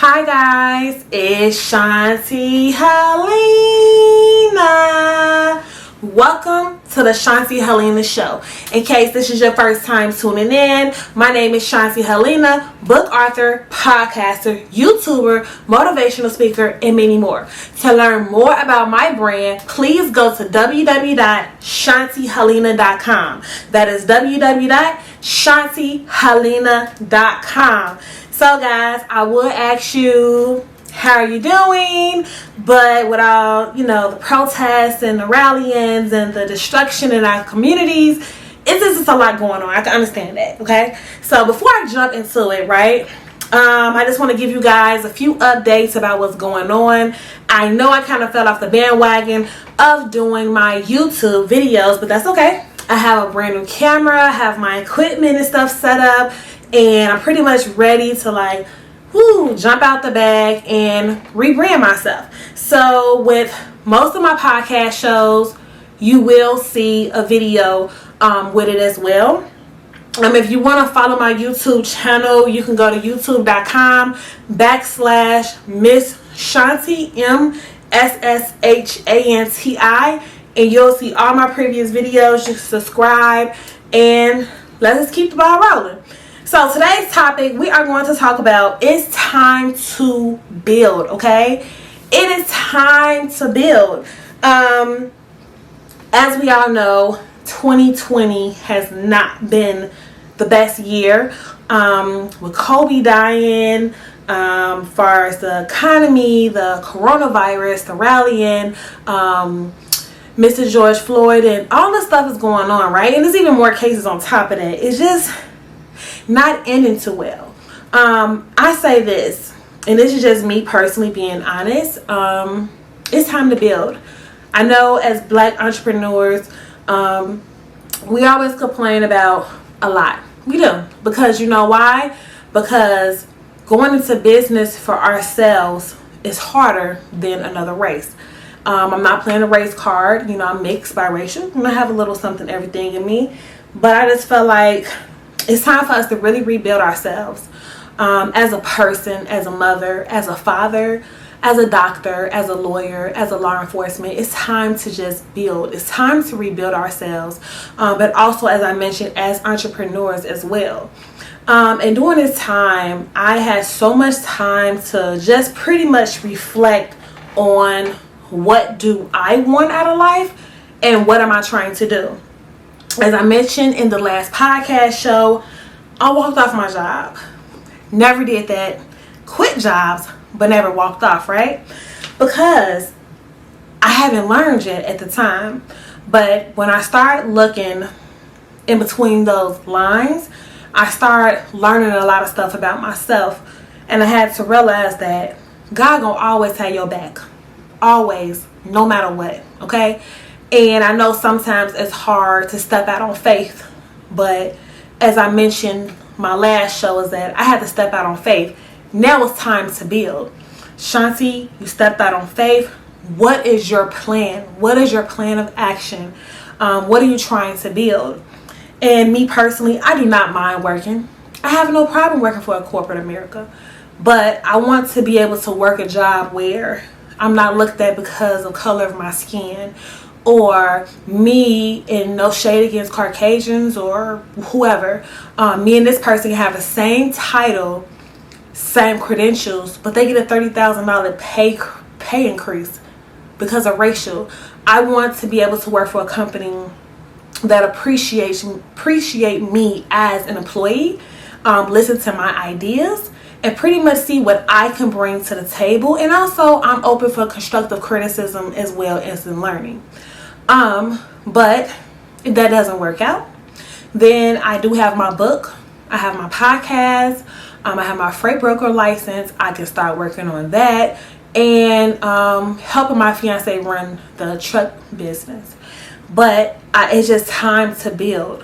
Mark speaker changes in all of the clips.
Speaker 1: Hi guys, it's Shanti Helena. Welcome to the Shanti Helena Show. In case this is your first time tuning in, my name is Shanti Helena, book author, podcaster, YouTuber, motivational speaker, and many more. To learn more about my brand, please go to www.shantihelena.com. That is www.shantihelena.com. So guys, I would ask you, how are you doing? But with all, the protests and the rallyings and the destruction in our communities, it's just a lot going on. I can understand that, okay? So before I jump into it, right, I just want to give you guys a few updates about what's going on. I know I kind of fell off the bandwagon of doing my YouTube videos, but that's okay. I have a brand new camera, I have my equipment and stuff set up, and I'm pretty much ready to jump out the bag and rebrand myself. So with most of my podcast shows, you will see a video with it as well. If you want to follow my YouTube channel, you can go to youtube.com/Miss Shanti, MSSHANTI, and you'll see all my previous videos. You can subscribe and let's keep the ball rolling. So today's topic, we are going to talk about, it's time to build, okay? It is time to build. As we all know, 2020 has not been the best year. With Kobe dying, far as the economy, the coronavirus, the rallying, Mr. George Floyd, and all this stuff is going on, right? And there's even more cases on top of that. It's just not ending too well. I say this, and this is just me personally being honest, it's time to build. I know as black entrepreneurs, we always complain about a lot. We do. Because you know why? Because going into business for ourselves is harder than another race. I'm not playing a race card. I'm mixed biracial. I have a little something, everything in me. But I just felt like it's time for us to really rebuild ourselves as a person, as a mother, as a father, as a doctor, as a lawyer, as a law enforcement. It's time to just build. It's time to rebuild ourselves, but also, as I mentioned, as entrepreneurs as well. And during this time, I had so much time to just pretty much reflect on what do I want out of life and what am I trying to do. As I mentioned in the last podcast show, I walked off my job. Never did that. Quit jobs, but never walked off, right? Because I haven't learned yet at the time. But when I start looking in between those lines, I start learning a lot of stuff about myself. And I had to realize that God gonna always have your back. Always, no matter what, okay? And I know sometimes it's hard to step out on faith, but as I mentioned, my last show is that I had to step out on faith. Now it's time to build. Shanti, you stepped out on faith. What is your plan? What is your plan of action? What are you trying to build? And me personally, I do not mind working. I have no problem working for a corporate America, but I want to be able to work a job where I'm not looked at because of color of my skin, or me, and no shade against Caucasians or whoever, me and this person can have the same title, same credentials, but they get a $30,000 pay increase because of racial. I want to be able to work for a company that appreciate me as an employee, listen to my ideas, and pretty much see what I can bring to the table. And also, I'm open for constructive criticism as well as in learning. But if that doesn't work out, then I do have my book, I have my podcast, I have my freight broker license. I can start working on that, and helping my fiance run the truck business. But it's just time to build,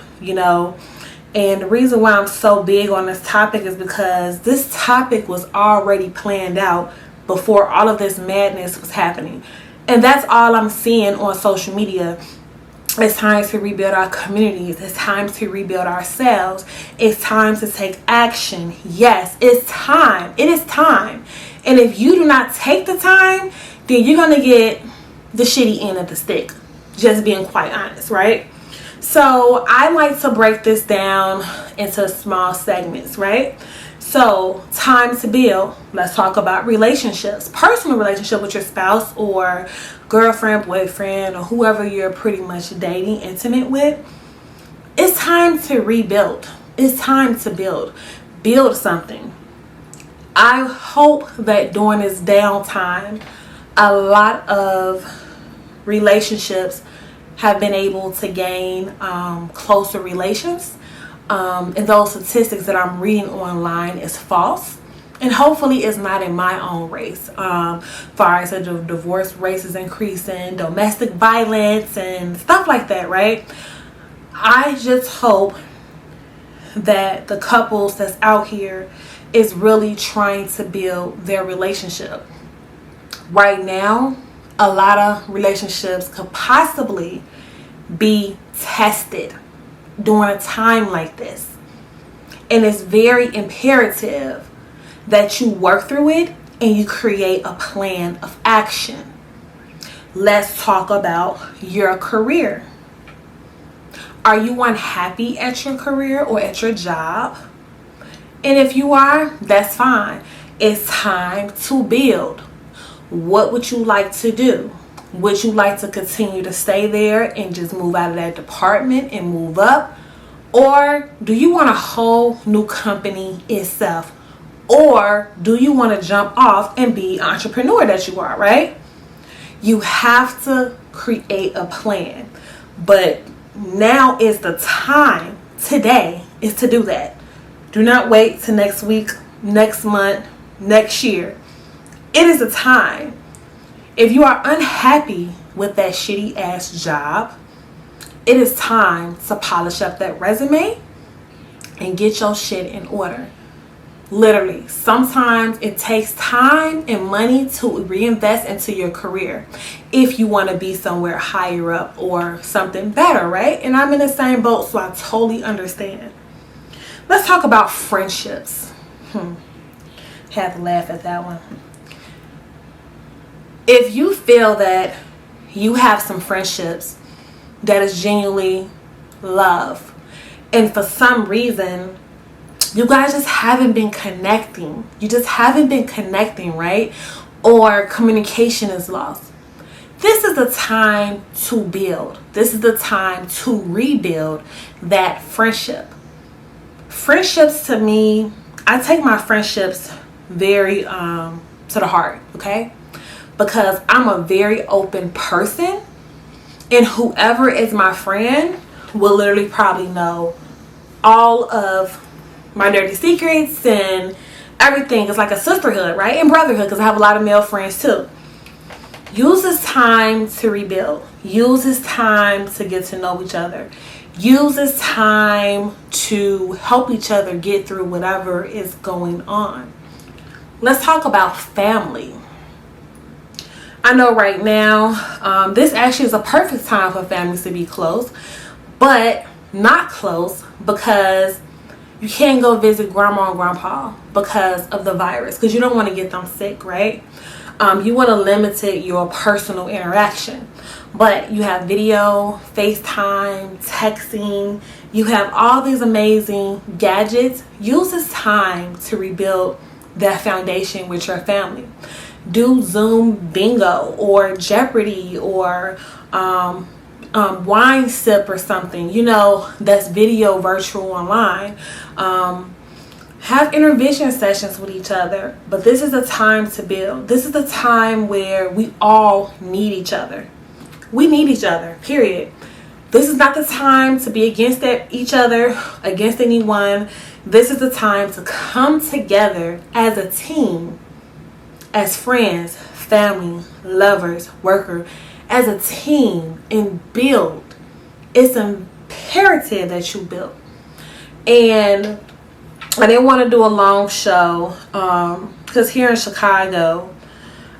Speaker 1: And the reason why I'm so big on this topic is because this topic was already planned out before all of this madness was happening. And that's all I'm seeing on social media. It's time to rebuild our communities. It's time to rebuild ourselves. It's time to take action. Yes, it's time. It is time. And if you do not take the time, then you're going to get the shitty end of the stick. Just being quite honest, right? So I like to break this down into small segments, right? So time to build. Let's talk about relationships. Personal relationship with your spouse or girlfriend, boyfriend, or whoever you're pretty much dating, intimate with. It's time to rebuild. It's time to build. Build something. I hope that during this downtime, a lot of relationships have been able to gain closer relations. And those statistics that I'm reading online is false. And hopefully it's not in my own race. Far as the divorce rates is increasing, domestic violence and stuff like that, right? I just hope that the couples that's out here is really trying to build their relationship. Right now, a lot of relationships could possibly be tested during a time like this. And it's very imperative that you work through it and you create a plan of action. Let's talk about your career. Are you unhappy at your career or at your job? And if you are, that's fine. It's time to build. What would you like to do? Would you like to continue to stay there and just move out of that department and move up? Or do you want a whole new company itself? Or do you want to jump off and be an entrepreneur that you are, right? You have to create a plan. But now is the time, today, is to do that. Do not wait till next week, next month, next year. It is a time. If you are unhappy with that shitty ass job, it is time to polish up that resume and get your shit in order. Literally, sometimes it takes time and money to reinvest into your career if you want to be somewhere higher up or something better, right? And I'm in the same boat, so I totally understand. Let's talk about friendships. Had to laugh at that one. If you feel that you have some friendships that is genuinely love, and for some reason you guys just haven't been connecting, right? Or communication is lost. This is the time to build. This is the time to rebuild that friendship. Friendships, to me, I take my friendships very to the heart, okay? Because I'm a very open person, and whoever is my friend will literally probably know all of my dirty secrets and everything. It's like a sisterhood, right? And brotherhood, because I have a lot of male friends too. Use this time to rebuild. Use this time to get to know each other. Use this time to help each other get through whatever is going on. Let's talk about family. I know right now, this actually is a perfect time for families to be close, but not close because you can't go visit grandma and grandpa because of the virus, because you don't want to get them sick, right? You want to limit your personal interaction, but you have video, FaceTime, texting. You have all these amazing gadgets. Use this time to rebuild that foundation with your family. Do Zoom bingo or Jeopardy or wine sip or something, that's video virtual online. Have intervention sessions with each other. But this is the time to build. This is the time where we all need each other. We need each other, period. This is not the time to be against each other, against anyone. This is the time to come together as a team, as friends, family, lovers, worker, as a team, and build. It's imperative that you build. And I didn't want to do a long show because here in Chicago,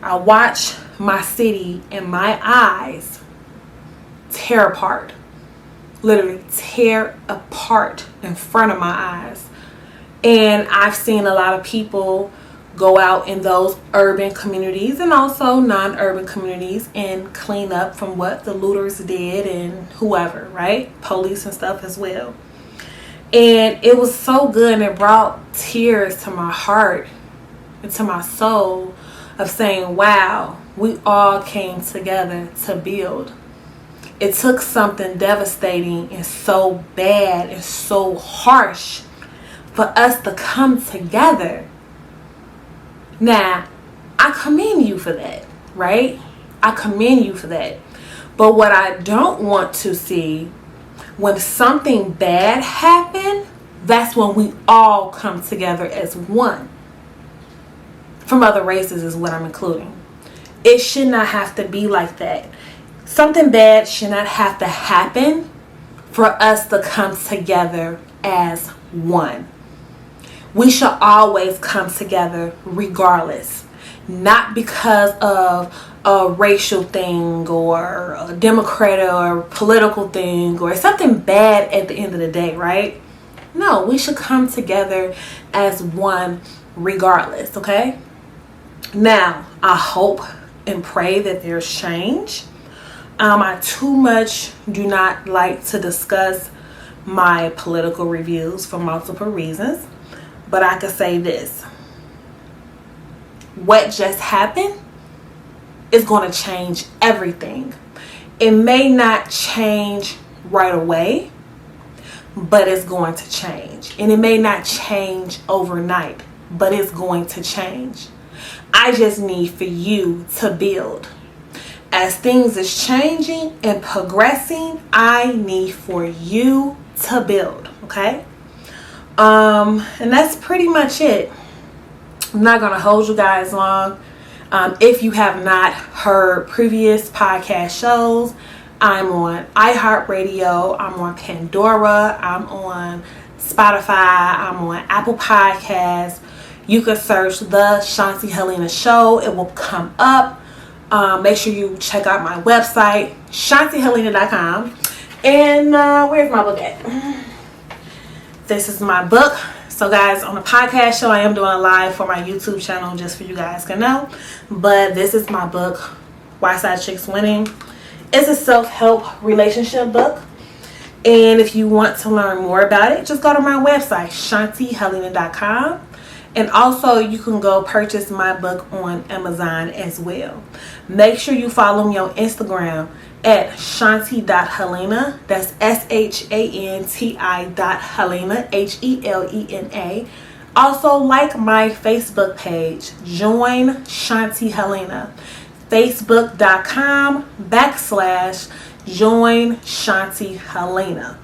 Speaker 1: I watch my city and my eyes tear apart. Literally tear apart in front of my eyes. And I've seen a lot of people go out in those urban communities and also non-urban communities and clean up from what the looters did and whoever, right? Police and stuff as well. And it was so good, and it brought tears to my heart and to my soul of saying, wow, we all came together to build. It took something devastating and so bad and so harsh for us to come together. Now, I commend you for that, right? I commend you for that. But what I don't want to see, when something bad happens, that's when we all come together as one. From other races is what I'm including. It should not have to be like that. Something bad should not have to happen for us to come together as one. We should always come together regardless. Not because of a racial thing or a democratic or political thing or something bad at the end of the day, right? No, we should come together as one regardless, okay? Now, I hope and pray that there's change. I too much do not like to discuss my political reviews for multiple reasons, but I could say this. What just happened is going to change everything. It may not change right away, but it's going to change. And it may not change overnight, but it's going to change. I just need for you to build. As things is changing and progressing, I need for you to build, okay? And that's pretty much it. I'm not going to hold you guys long. If you have not heard previous podcast shows, I'm on iHeartRadio, I'm on Pandora, I'm on Spotify, I'm on Apple Podcasts. You can search the Shanti Helena Show. It will come up. Make sure you check out my website, shantihelena.com. And where's my book at? This is my book. So guys, on the podcast show, I am doing a live for my YouTube channel just for you guys to know. But this is my book, Why Side Chicks Winning. It's a self-help relationship book. And if you want to learn more about it, just go to my website, shantihelena.com. And also, you can go purchase my book on Amazon as well. Make sure you follow me on Instagram at shanti.helena. That's SHANTI.Helena, HELENA. Also, like my Facebook page, join Shanti Helena. Facebook.com/join Shanti Helena.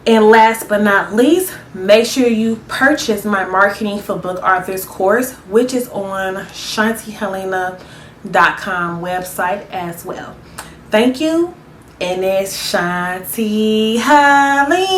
Speaker 1: And last but not least, make sure you purchase my Marketing for Book Authors course, which is on shantihelena.com website as well. Thank you. And it's Shanti Helena.